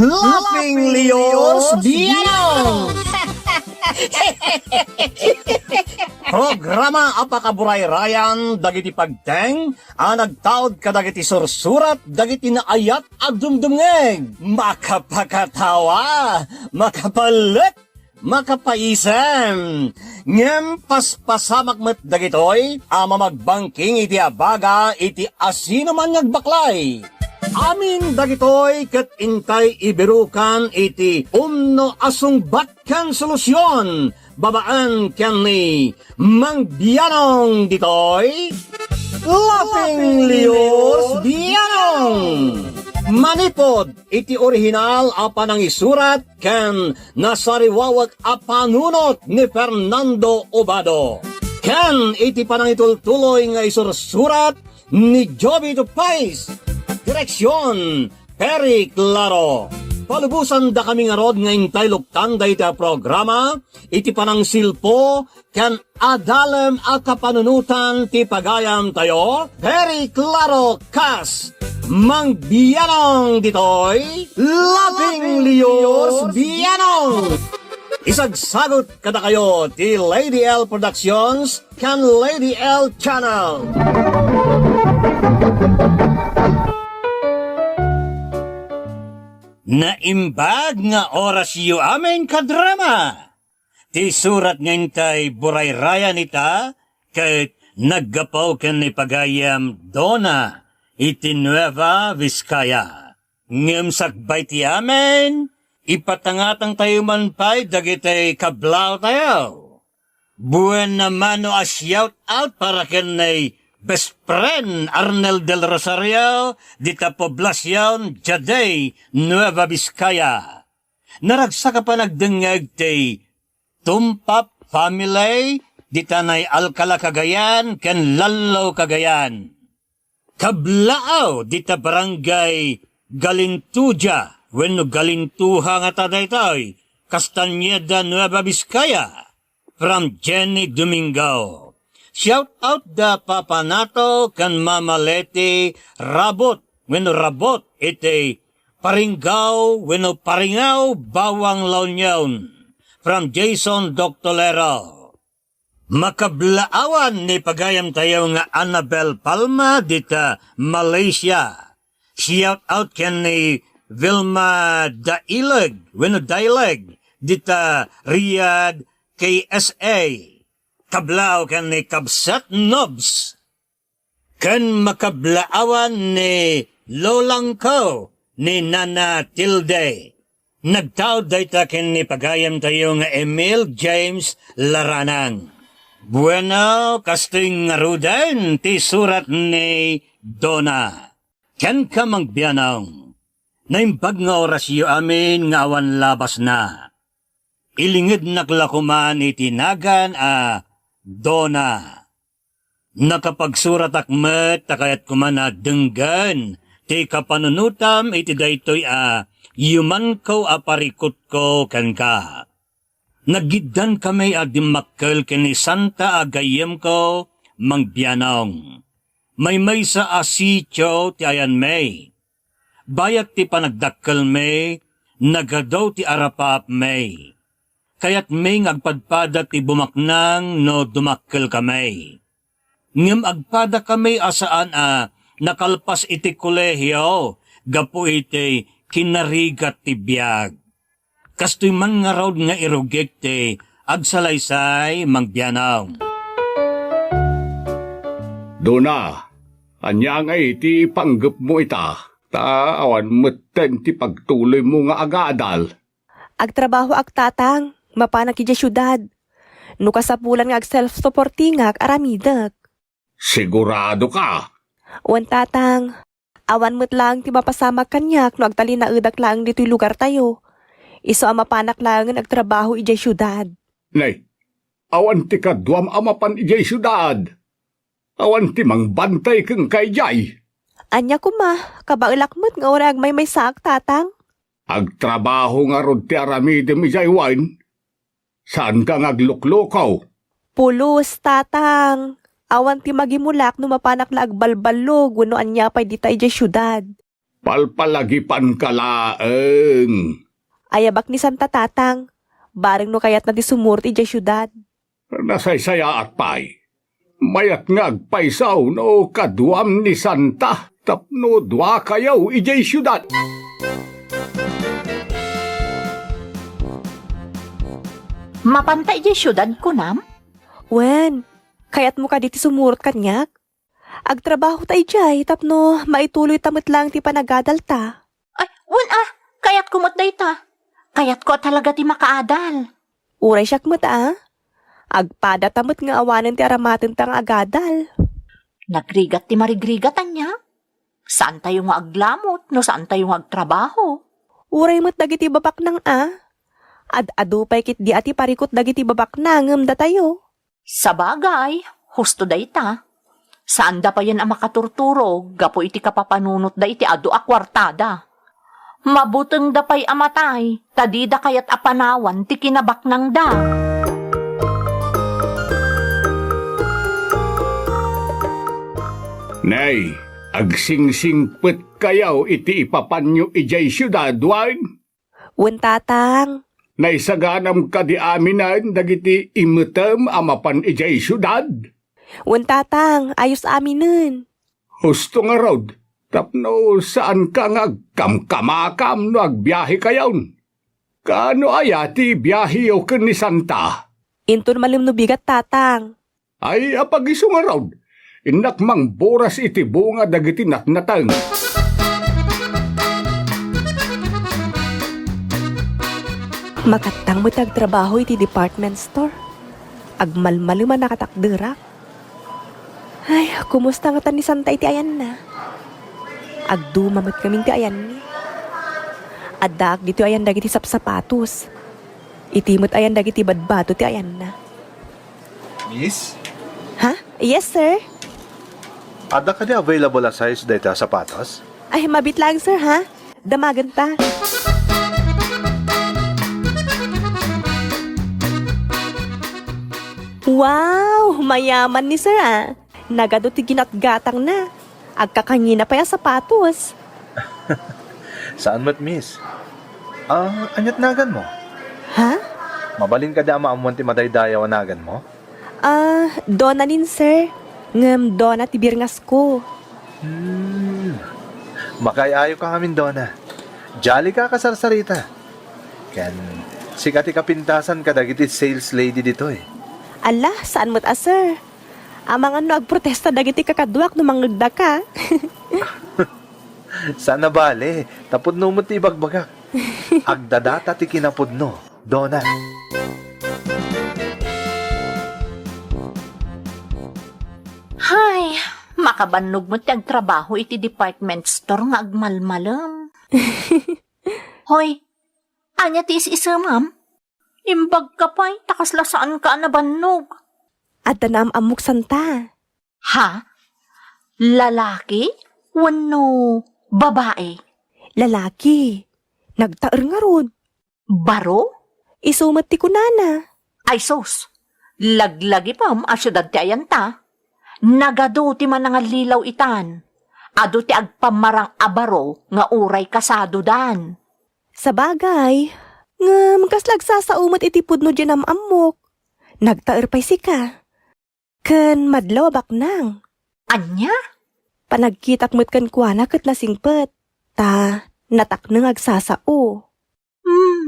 Laughing Leos Bianong! Programa apakaburay rayan dagiti pagteng nagtaod kadagiti sursurat dagiti naayat ag dumdumngeg makapakatawa makapalit makapaisem ngem paspasamak met dagitoy mamagbangking iti abaga iti asino man ngagbaklay. Amin dagitoy ket intay ibirukan iti umno asungbat ken solusyon babaan ken ni Mang Bianong ditoy Laughing Leos Bianong. Manipod iti orihinal apan ang isurat ken nasariwawag apanunot ni Fernando Obado. Ken iti panangitultuloy nga isursurat ni Joby Tupais. Direksyon, Perry Claro. Palubusan da kami nga rod nga intay luktan da iti programa, iti panang silpo, ken adalem a kapanunutan ti pagayam tayo, Perry Claro Kas, Mang Bianong ditoy, Laughing Leos Bianong. Isagsagot kada kayo ti Lady L Productions, ken Lady L Channel. Naimbag nga oras yu amin kadrama. Ti surat ngintay buray raya nita, kahit naggapaw ken ni pagayam Dona, iti Nueva Vizcaya. Ngem sakbay ti amin, ipatangatang tayo man pa'y dagitay kablaw tayo. Buen naman o a shout out para ken ni best friend Arnel del Rosario dita Poblacion, Jaday, Nueva Vizcaya. Naragsaka pa nagdengeg ti Tumpap family dita nay Alcala Cagayan ken Lalaw Cagayan. Kablaaw dita barangay Galintuja wenno Galintuha nga tadaytoy Castañeda, Nueva Vizcaya. From Jenny Domingo. Shout out da Papa Nato kan Mama Leti Rabot. Weno rabot iti paringgaw weno paringaw bawang launyawn. From Jason Doctolero. Makablaawan ni pagayam tayo nga Annabel Palma dita Malaysia. Shout out ken ni Vilma Daileg weno Daileg dita Riyadh KSA. Kablaw kan ni Kabsat Nobs. Kan makablaawan ni Lolang Ko ni Nana Tilde. Nagtaod dayta ken ni pagayam tayo nga Emil James Laranang. Bueno, kasting ngarudan ti surat ni Dona. Ken ka Mang Bianong. Naimbag nga orasyo amin nga awan labas na. Ilingid naklakuman itinagan Dona. Nakapagsurat akmet takayat kumana denggan ti kapanunutam iti daytoy yuman ko aparikot ko kan ka. Nagiddan kami dimakkel ken ni Santa agayem ko Mang Bianong. May sa asityo ti ayan may. Bayat ti panagdakkel may, nagadaw ti arapap may. Kaya't may agpadpada ti bumaknang no dumakkel kami. Ngem agpada kami asaan nakalpas iti kolehyo, gapu iti kinarigat ti biyag. Kastoy man nga raw nga irugek ti agsalaysay Mang Bianong. Dona, anya nga iti panggap mo ita, awan meten ti pagtuloy mo nga agadal. Agtrabaho tatang. Mapanak iti syudad. No kasapulan nga self-supportingak aramidak. Sigurado ka? Wan tatang, awan mo't lang ti mapasamak kanyak no agtali na edak lang dito'y lugar tayo. Iso mapanak lang nga agtrabaho iti syudad. Nay, awan ti kadwam amapan iti syudad. Awan ti mangbantay keng kayjay. Anya ko kabailak mo't nga orag may sak tatang. Agtrabaho nga rod ti aramidem ijay wine. Saan ka ngagluklukaw? Pulos, tatang. Awan ti magimulak no mapanak la agbalbalog wano anya pa'y di tayo syudad. Palpalagipan ka laeng. Ayabak ni Santa Tatang. Bareng no kayat na di sumurti dya syudad. Nasaysaya at pay. Mayat nga agpaysaw no kaduam ni Santa. Tapno dwa kayaw ijay syudad. Mapantay di syudad ko, nam? Wen, kayat mo ka diti sumurot kanyak? Agtrabaho tayo jay, tapno maituloy tamit lang ti panagadal ta. Ay, kayat kumot day ta. Kayat ko talaga ti makaadal. Uray siyak mo ta, agpada tamit nga awanan ti aramatin tang agadal. Nagrigat ti marigrigatan niya. Saan tayo nga aglamot, no saan tayo nga agtrabaho? Uray mo't dagiti babak nang Ad-ado pa'y kit di ati parikot dagiti babak nangem da tayo. Sa bagay, husto day ta. Saan da pa yan ang makaturturo, gapo iti kapapanunot da iti ado akwartada. Mabuteng da pa'y amatay, tadida kayat apanawan ti kinabak nang da. Nay, agsingsingpet kayaw iti ipapanyo ijay syudad, wan? Wen tatang, Naisaganam ka di aminan dagiti imutem amapan ijay syudad. wen tatang, ayos aminen. Husto nga rod, tapno saan ka nga kamkamakam no agbiyahe kayawn. Kaano ayati biyahe o ni Santa? Inton malim no bigat tatang. Ay apagiso nga rod, inak mang boras iti bunga dagiti natnatang. Makatang mo tagtrabaho iti department store. Agmalmaluman nakatakderak. Ay, kumusta nga tan ni Santa iti ayan na? Agdumamat kaming ti ayan ni. Adak dito ayan dagiti sapsapatos. Itimot ayan dagiti badbato ti ayan na. Miss, Ha? Yes, sir. ada ka di available a size data sapatos? Ay, mabit lang, sir, ha? Damagan ta. Wow! Mayaman ni sir, ah. Nagado ti ginatgatang na. Agkakangina pa yung sapatos. Saan mo't miss? Anyat nagan mo? Ha? Mabalin ka di amaamon ti madaydayaw nagan mo? Dona nin, sir. Ngem, dona ti birngas ko. Makayayo ka ngamin, Donna. Jolly ka kasarsarita. Ken, sikati kapintasan ka dagiti sales lady dito eh. Ala, saan mo't sir? Amang ano agprotesta dagiti kakaduak no mangagda ka. Sana bale, tapod no mo ti bagbagak. Agdadata ti kinapudno, Donna. Hay, makabannog mo ti agtrabaho iti department store nga agmalmalam. Hoy, anya ti isa ma'am? Imbag ka pa'y, takasla saan ka nabannog? At tanam amok santa. Ha? Lalaki? Wano babae? Lalaki. Nagtaer nga rod. Baro? Isumat ti kunana. Ay sos, laglagi pa asyudad ti ayanta. Nagado ti manangalilaw itan. Ado ti agpamarang abaro nga uray kasado dan. Sa bagay, ngam kaslagsa sa umat iti pudno dyan amok. Nagtaer pa'y sika. Ken madlaw baknang. Anya? Panagkitak mo't kan kuana kat nasingpet. Ta, nataknang agsasao.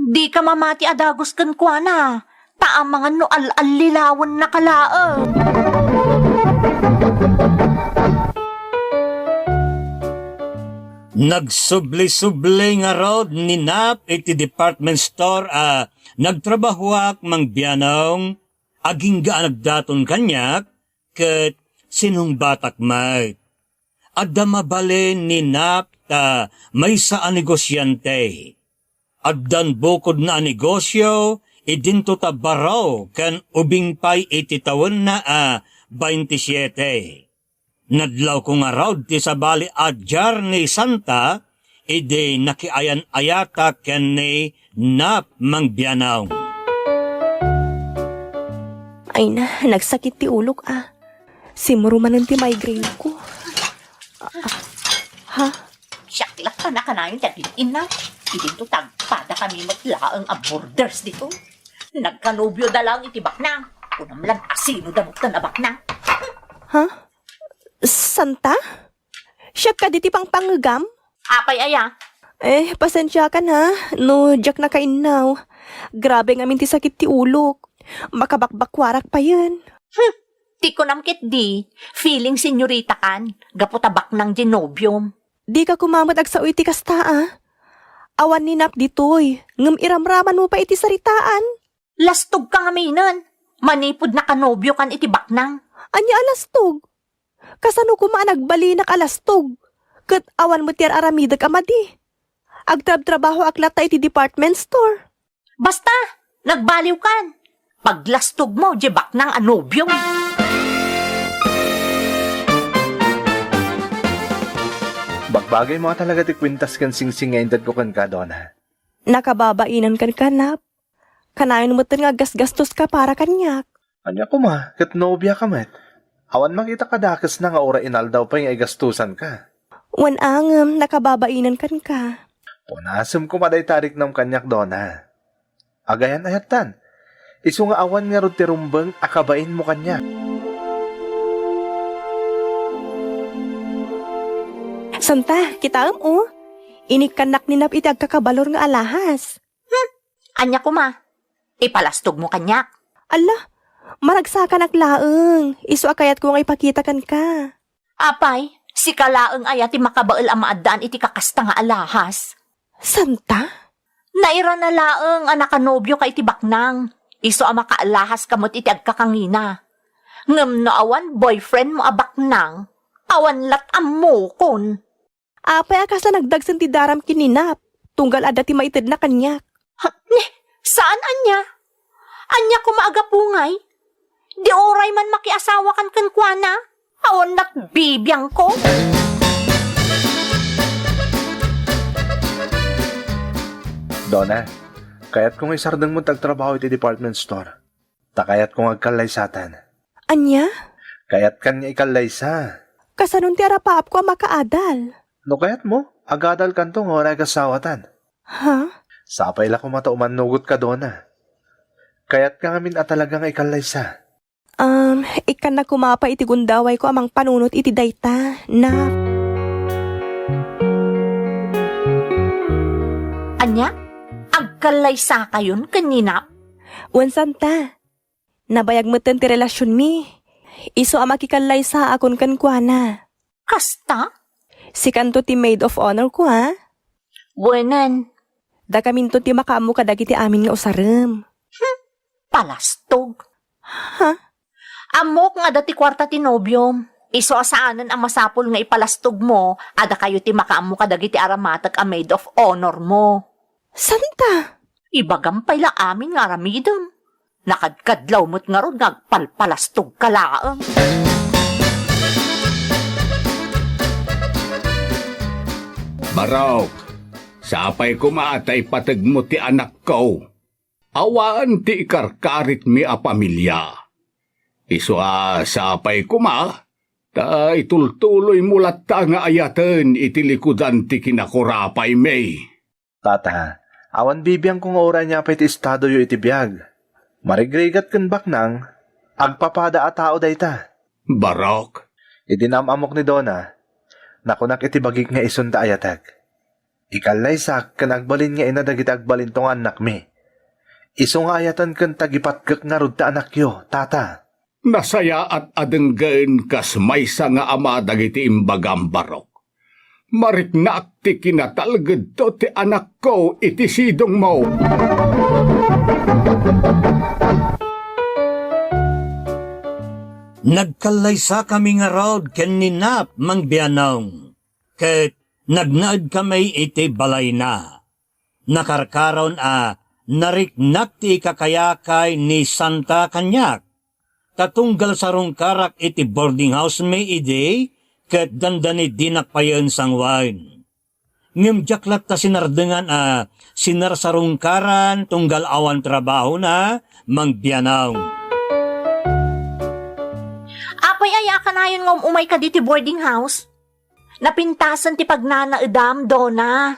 Di ka mamati adagos kan kuana. Taang mga no al-alilawan na kalao. Nagsubli-subli nga rod ni Nap iti department store nagtrabahuak mang biyanong aging gaan nagdaton kanyak ket sinong batak may. Adda mabali ni Nap ta may sa negosyante. Addan bukod na negosyo idinto ta baraw kan ubing pay iti tawen na 27. Nadlaw ko nga raw ti sabali adjar ni Santa, ide nakiayan-ayata ken ni Nap mangbiyanaw. Ay na, nagsakit ti ulok Simurumanan ti migraine ko. Ha? Siyaklak ka na kanayon tagin na. Idin to tagpada kami maglaang ang borders dito. Nagkanobyo da lang itibak na. Unam lang sino damot na abak na. Ha? Santa? Siya ka diti pang panggam? Apay aya. Pasensya ka na. No, Jack na kainaw. Grabe nga ti sakit ti ulok. Makabakbakwarak pa yun. Ti ko namkit di. Feeling senyorita kan. Gaputabak ng genobium. Di ka kumamot ag sa uy ti kasta Awan ni Nap ditoy. Ngam iramraman mo pa iti saritaan. Lastog ka nga minan. Manipod na kanobyo kan itibak nang. Anya alastog. Kasano kuma nagbalinak alastog. Kat awan mo tiyar aramidag amadi. Agtrab-trabaho aklata iti department store. Basta, nagbaliw kan. Paglastog mo, jebak ng anobyong. Bagbagay mo talaga ti kwintas kan singsing ngayon ko kan ka, Donna. Nakababainan kan kanap. Kanayon mo nga gasgastos ka para kanyak. Anya ko ma, kat nobya ka met. Awan makita ka dakas na nga ora inaldaw pa yung ay gastusan ka. Wan angam, nakababainan kan ka. Punasam ko maday tarik ng kanyak, Donna. Agayan ayatan. Isu nga awan nga ti rumbang akabain mo kanya. Santa, kita Inikanak ni Nap iti agkakabalor nga alahas. Anya ko ma, ipalastog mo kanyak. Ala, maragsakan aglaeng. Isu akayat ko nga ipakita kan ka. Apay, si kalaeng ayati makabaal ang maadaan iti kakasta nga alahas. Santa? Naira na laeng anak kanobyo ka iti baknang. Iso ang makaalahas kamot iti agkakangina. Ngam no awan boyfriend mo abaknang. Awan lat amokon. Apay akasa nagdagsan ti daram kininap. Tunggal ada ti maitid na kanyak. Saan anya? Anya ko maagapungay? Di oray man makiasawa kan kankwana? Awan lat bibiyang ko? Donna, kayat kong isardang mo tagtrabaho iti department store. Takayat kong agkalay satan. Anya? Kayat kanya ikalay sa. Kasanon ti arapaap ko ang makaadal. No kayat mo, agadal kanto nga oray kasawatan. Ha? Sapay la kumata umanugot ka, Donna. Kayat ka ngamin at talagang ikalay sa. Ikan na kumapa iti gundaway ko amang panunot iti dayta, Nap. Anya? Agkalay sa kayon kanina? Wan Santa, nabayag mo ti relasyon mi. Iso ang makikalay sa akon kankwana. Kasta? Si kanto ti maid of honor ko Buenan. Da kaminto ti makaamu kadagiti amin nga usarem. Palastog. Ha? Amok nga dati kwarta ti nobyom. Iso asaanan ang masapol nga ipalastog mo, ada kayo ti makaamu kadagiti aramatag a maid of honor mo. Santa? Ibagampay la amin nga aramidem. Nakadkadlaw mo't nga ron nagpalpalastog ka laang. Barok, sapay kumatay patag mo ti anak ko. Awaan ti ikarkarit mi a pamilya. Iswa sapay kuma, ta itultuloy mulat ta nga ayaten iti likudan ti kinakurapay may. Tata, awan bibiyang kung ora niya pa iti estado yo iti biyag. Marigrigat kan baknang, agpapada a tao dayta. Barok, Idinamamok ni Donna, nakunak iti bagik nga isunta ayatag. Ikalay sak kan agbalin nga inadagit agbalin tong anak mi. Iso nga ayatan kan tagipatkak nga rudta anak yo, tata. nasaya at adenggen kas maysa nga ama dagiti imbagam Barok. Mariknak ti kinatalged to ti anak ko iti sidong mo. Nagkalaysa kami nga road ken ninap mang bianong. Ket nagnaad kami iti balay na. Nakarkaron nariknak ti kakayakay ni Santa Kanyak. Katunggal sarong karak iti boarding house may ide, ket dandani dinakpayan sang wine. Ngem jaklat ta sinardengan sinarsarungkaran tunggal awan trabaho na mang bianaw. Apay aya ka na yun ngom umay ka diti boarding house. Napintasan ti pagnanaedam, Dona.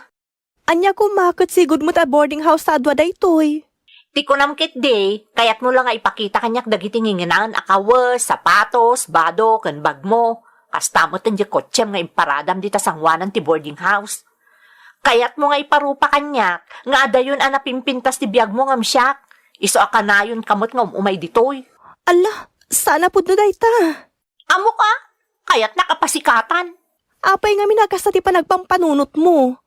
Anya kumakot sigud mo ta boarding house sa adwa daytoy. Ti kunamkit di, kayat mo lang nga ipakita kanyak dagiti nginginan akawas, sapatos, bado, kan bag mo. Kastamot ang di kotsem nga imparadam di ta sangwanan ti boarding house. Kayat mo nga iparupa kanyak, nga adayon anapimpintas ti biyag mo ngam siyak. Iso akanayon kamot nga umay ditoy. Ala, sana pud no dayta. Amo ka, kayat nakapasikatan. Apay nga minakasta ti panagpampanunot mo.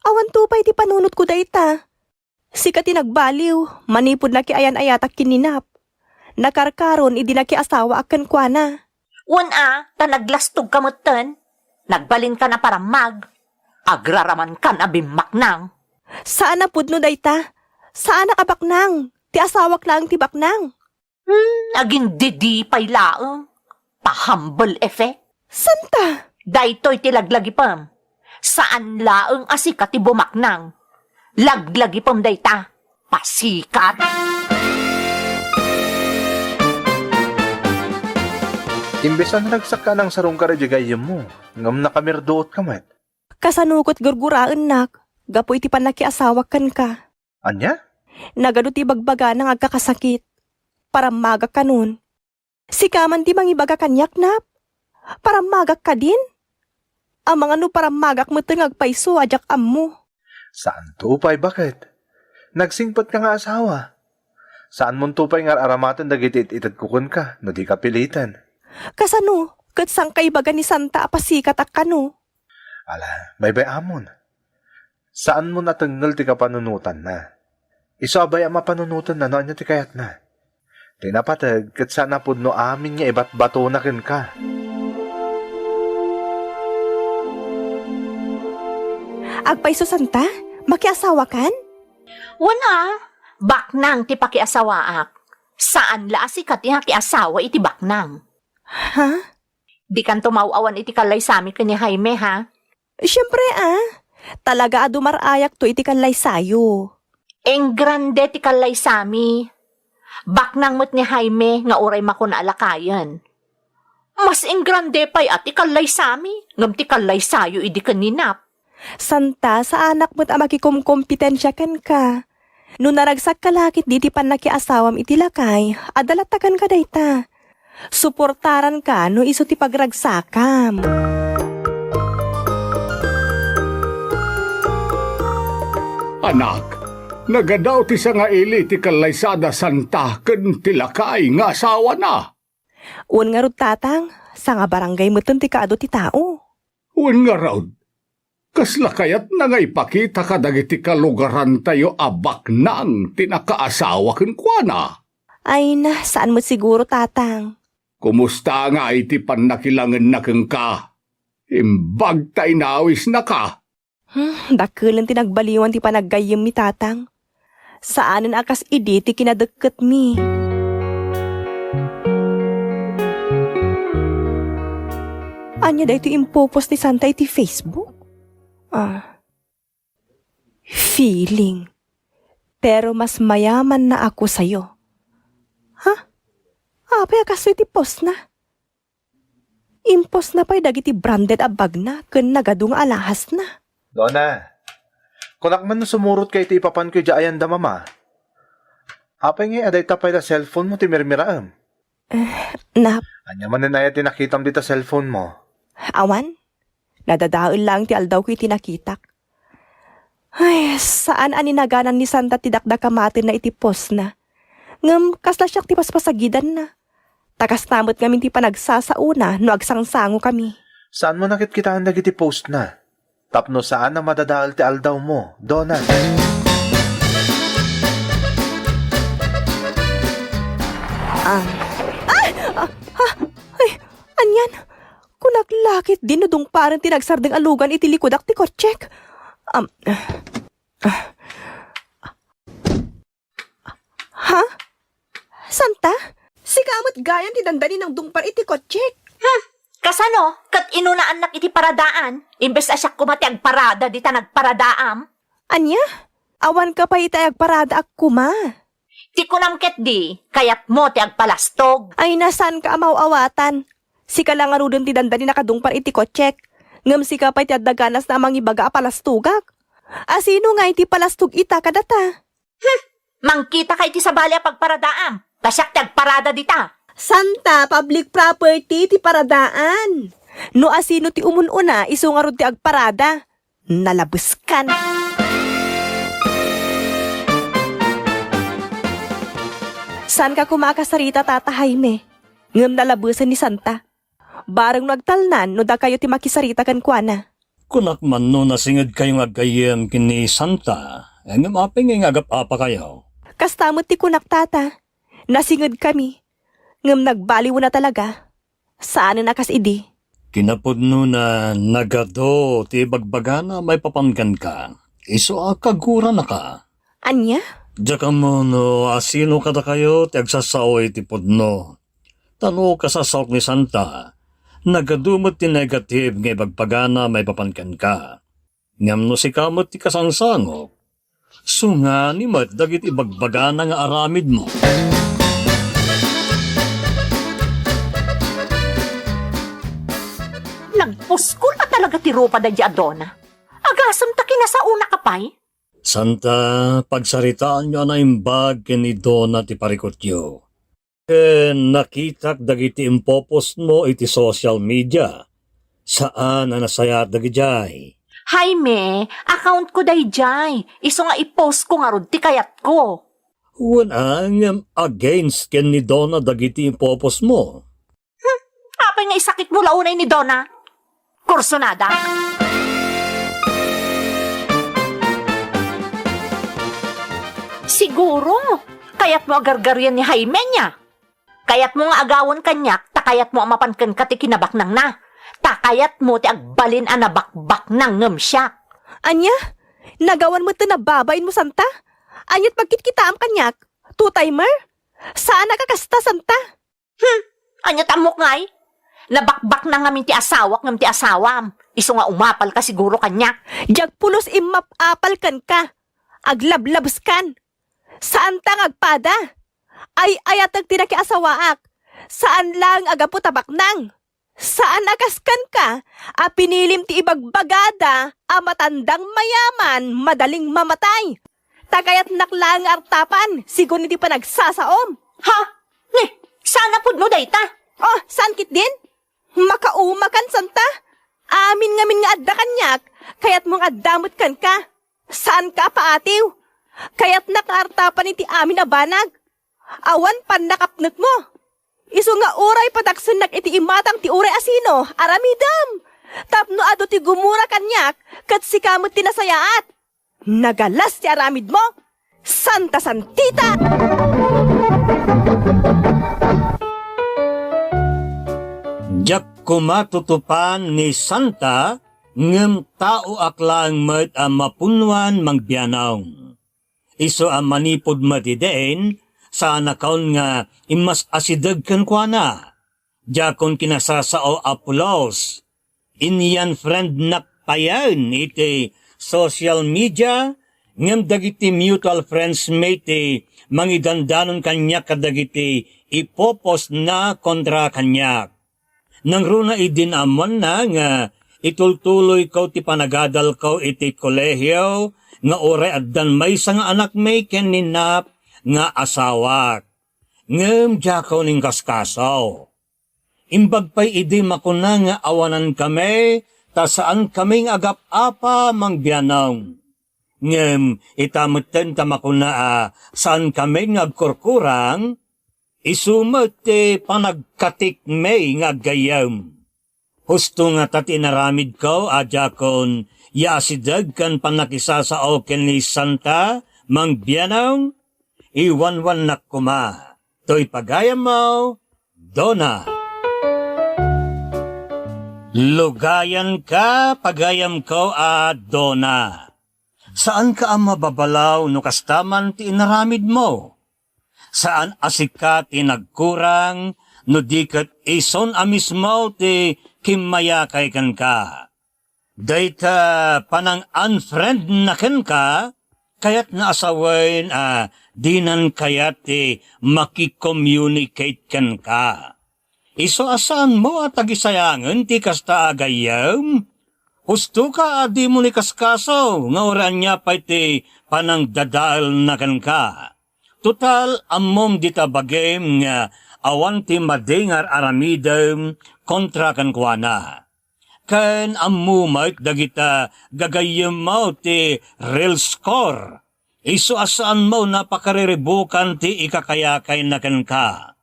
Awan tupay ti panunot ko dayta. Sika ti nagbaliw, manipod na ki ayan ayatak kininap. Nakarkaron idi na ki asawa akan kuana. Ta naglastog kamutan. Nagbalin ka na para mag. Agraraman ka na bimaknang. Saan na pud no dayta? Saan na kabaknang? Ti asawak lang ti baknang. Naging didipay laang. Pahambal effect. Santa? Daytoy ti laglagi pam. Saan laang asika ti bumaknang. Laglagi pam dayta. Pasikat. Imbes na nagsak ka ng sarong karadjagayam mo, ngam nakamirdoot ka met. Kasanukot gurguraan nak. Gapoy ti panakiasawak kan ka. Anya? Nagano ti bagbaga nang agkakasakit. Para magak ka nun. Sikaman ti mangibaga kanyak nap. Para magak ka din. Ang mga no para magak mo ting agpaiso ajak ammo. Saan tupay bakit? Nagsingpat ka nga asawa. Saan mong tupay nga aramatan dagiti itad kukun ka, no di ka pilitan? Kasano, kat sang kaibaga ni Santa apasikat ak kano. Ala, may amon. Saan mo natanggal ti kapanunutan na? Isabay ang mapanunutan na noon ti kayat na. Tinapatag kat sana pudno amin nga iba't bato na kin ka. Agpaiso Santa, makiasawa kan? Wana, baknang ti pakiasawaak. Saan la asikat ti asawa iti baknang? Ha? Di kan tumawawan iti kalay sami kani Jaime ha? Siyempre talaga adumarayak to iti kanlay sayo. Eng grande ti kalay sami. Baknang mo't ni Jaime nga uray makuna alakayan. Mas eng grande pa'y ati kalay sami. Ngam ti kalay sayo idi kaninap. Santa, sa anak mo't makikumkompetensya kan ka. No naragsak ka lakit di ti pan nakiasawam iti lakay, adalatakan ka dayta. Suportaran ka no iso ti pagragsakam. Anak, nagadaw ti sa nga ili ti kalaysada Santa ken ti lakay nga asawa na. Un nga rod tatang, sa nga barangay mo't ti kaado ti tao. Wen nga raw, kasla kayat na nga ipakita ka dagiti kalugaran tayo abak nang tinakaasawa ken kuana. Ay na, saan mo siguro tatang? Kumusta nga iti panakilangan na keng ka? Imbag tay nawis na ka. Dakulan ti nagbaliwan ti panaggayem mi tatang. Saanan akas idi ti kinadeket mi. Anya da ito impopos ni Santa iti Facebook? Feeling. Pero mas mayaman na ako sa'yo. Ha? Apay akas iti post na. Impos na pa'y dagiti branded abag na ken nagadung alahas na. Dona, kunak man no sumurot kay ti ipapan ko dyan da mama. Apay nga aday tapay da cellphone mo ti mirmiraam. Nap, Anya man na ti nakitam dita cellphone mo. awan? Nadadaol lang ti aldaw ko iti nakitak. Ay, saan aninaganan ni Santa ti dakdakamatin na iti post na? Ngam, kasla siyak ti paspasagidan na. Takas namot kami ti panagsasauna no agsangsango kami. Saan mo nakitkitaan dagiti post na? Tapno saan na madadaal ti aldaw mo, Dona? Ay, anyan? Kunaglakit din no dung parang tinagsardeng alugan iti likodak ti kotsek. Ha? Santa? Sigamot gayan ti dandani ng dungpar iti kotsek. Kasano? Kat inunaan nak iti paradaan. Imbes asyak kumati ag parada, di ta nagparadaam. Anya? Awan ka pa itayag parada ak kuma. Ti kunamket di, kayat mo ti agpalastog. Ay nasan ka amaw-awatan? Si ka lang arudon ti dandani nakadungpar iti kotsek. Ngam si kapay ti adaganas na mangibaga a palastugak. Asino nga iti palastug ita kadata? Mangkita kay ti sabali a pagparadaam. Tasyak ti agparada dita. Santa, public property ti paradaan. No asino ti umununa, isungarod ti agparada. Nalabuskan. San ka kumakasarita, Tata Jaime? Ngam nalabusan ni Santa. Barang nagtalnan, no da kayo ti makisarita kan kuana. Kunak man no nasingid kayong agayem kini Santa, ang maping nga agap-apa kayo. Kastamot ti kunak, Tata. Nasingid kami. Ngam nagbaliw na talaga. Saan na kas idi? Kinapudno na nagado ti bagbagana may papanggan ka. Iso kagura na ka. Anya? Diyan mo no asino kada kayo ti agsasaway ti pudno. Tano kasasawak ni Santa. Nagadumot ti negative nga bagbagana may papanggan ka. Ngam no si kamot ti kasangsangok. Sunga ni mat dagit ibagbagana nga aramid mo. Nagpuskol pa talaga ti Rupa da di Adona. Agasam ta kinasauna ka pa'y. Santa, pagsaritaan nyo na imbag kini Dona ti parikotyo. Nakitak dagiti impopos mo iti social media. Saan na nasaya dagijay? Jaime, account ko day jay. Iso nga i-post ko nga rod ti kayat ko. Wanang against kini Dona dagiti impopos mo. Apay nga isakit mo launay ni Donna. Kursonada. Siguro, kayat mo agargaryan ni Jaime niya. Kayat mo nga agawan kanyak, takayat mo amapankan ka ti kinabaknang na. Takayat mo ti agbalin a nabakbak ng ngamsyak. Anya? Nagawan mo ito na babayin mo, Santa? Anyat pagkitkita am kanyak? Two-timer? Saan nakakasta, Santa? Anyat amok ngay? Nabakbak na ngamin ti asawak ngam ti asawam. Iso nga umapal ka siguro kanyak. Jag pulos imap-apal kan ka. Aglablabs kan. Saan tang agpada? Ay ayatag tinaki asawaak. Saan lang agapu tabaknang? Saan akaskan ka? A pinilim ti ibagbagada, a matandang mayaman, madaling mamatay. Takayat naklang artapan, sigun hindi pa nagsasaom. Ha? Ne, sana pud mo dayta. Oh, saan kit din? Makaumakan, Santa. Amin ngamin nga adda kanyak, kayat mong addamot kan ka. Saan ka paatiw? Kayat nakaartapan iti amin na banag. Awan pan nakapnot mo. Iso nga uray padaksen nak iti imatang ti uray asino, aramidam. Tapno ado ti gumura kanyak, kat sikamot tinasayaat. Nagalas ti aramid mo. Santa Santita! Jak kumatutupan ni Santa, ngem tao aklang met ang mapunwan mangbianaw. Iso ang manipod matideen, sa nakaon nga imas asidag kan kwa na. Jakon kinasasao apulos. Inyan friend nakpayan iti social media, ngem dagiti mutual friends mate mangidandanon kanyak kadagiti ipopos na kontra kanyak. Nang runa idinamon na nga itultuloy ko ti panagadal ko iti kolehiyo nga ore addan may nga anak may keninap nga asawak. Ngem jakaw ning kaskasaw. Imbag pa'y idi makuna nga awanan kami, ta saan kaming agap-apa mangbiyanaw. Ngem itamutten ta makuna saan kami ngagkurkurang, isumet ti panagkatik may nga gayam. Husto nga tati naramid ko, ajakon, yasidag kan panakisasao ken ni Santa, mangbiyanaw, iwanwan na kuma. To'y pagayam mo, Dona. Lugayan ka, pagayam ko, Dona. Saan ka ang mababalaw no kastaman ti inaramid mo? Saan asikat ti nagkurang no dikat ison amismo ti kimayakay kan ka? Dayta panang unfriend na ken ka, kayat naasawain dinan kayat makicommunicate kan ka. Iso asan mo at agisayangan ti kasta agayam? Husto ka di mo ni kaskaso, nga oran niya pa iti panang dadaal na kan ka. Total, amom dita bagem nga awan ti madingar aramidem kontra kan kuana. Kan amumait dagita gagayem mo ti real score. Isu asaan mo napakariribukan ti ikakayakay na kan ka.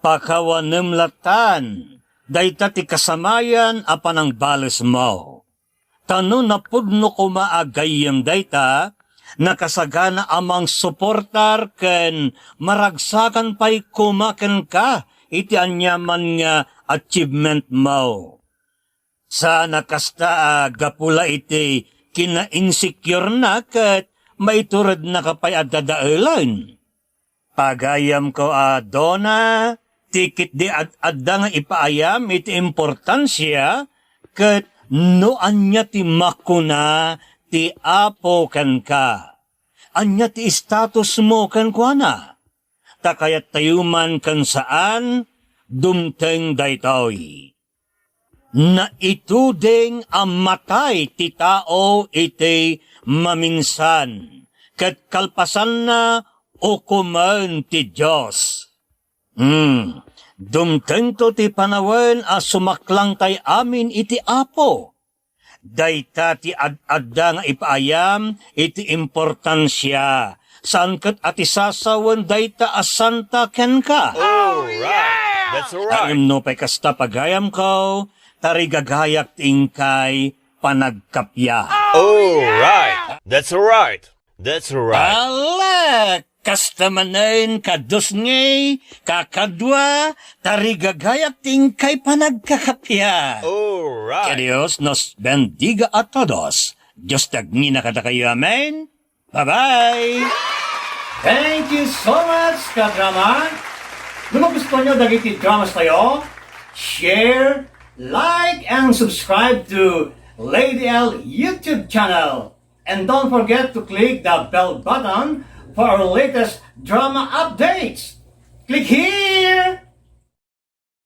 Pakawanem latan. Dayta ti kasamayan apan ang bales mo. Tano na pudno ko maagayem dayta, nakasagana amang suportar ken maragsakan pa'y kumaken ka, iti anyaman nga achievement mo. Sa nakasta gapula iti kina-insecure na ket maiturad na kapay adadailan. Pagayam ko Donna, tikit di adda nga ipaayam iti importansya ket no anya ti makuna ti apo kan ka. Anya ti status mo kan kuana. Takayat tayuman kan saan dumteng daytoy. Na itudeng ang matay ti tao iti maminsan ket kalpasan na ukuman ti Diyos. Dumtento ti panawen a sumaklang tay amin iti apo. Dayta ti adda nga ipaayam iti importansya. Saan kat ati sasawan dayta a santa ken ka. Oh, right. That's right. Ayam no pay kasta pagayam ko, tarigagayak tingkay panagkapya. Oh, right. That's right. That's right. Alek! Kastamanen kados ngay, kakadwa, tarigagayak tingkay panagkakapya. Oh, right. Que Dios nos bendiga a todos. Diyos tagmina kada kayo, amen? Bye-bye! Thank you so much, kadrama! Kung gusto nyo dagiti dramas tayo, share, like, and subscribe to Lady L YouTube channel. And don't forget to click the bell button for our latest drama updates. Click here!